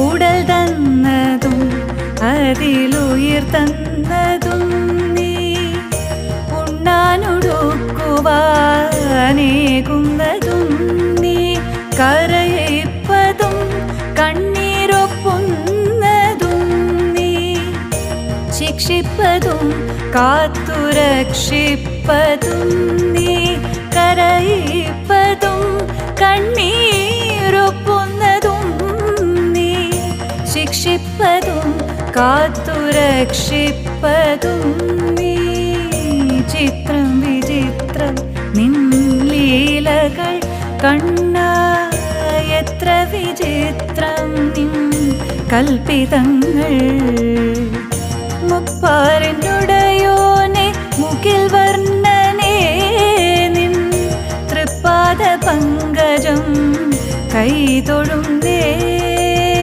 ഉടൽ തന്നതും അതിലുയിർ തന്നതും നീ ഉണ്ണാനുടുക്കുവാനേകുന്നതും നീ കരയിപ്പതും കണ്ണീരൊപ്പുന്നതും നീ ശിക്ഷിപ്പതും കാത്തുരക്ഷിപ്പതും നീ കരയിപ്പതും കണ്ണീരൊപ്പുന്നതും നീ ശിക്ഷിപ്പതും കാത്തുരക്ഷിപ്പതും നീ ചിത്രം വിചിത്രം നിൻ ലീലകൾ കണ്ണാ എത്ര വിചിത്രം നിൻ കൽപ്പിതങ്ങൾ മുപ്പാരിനുടയോനെ മുകിൽ വർണ്ണനേ നിൻ തൃപ്പാദ പങ്കജം കൈതൊഴുന്നേ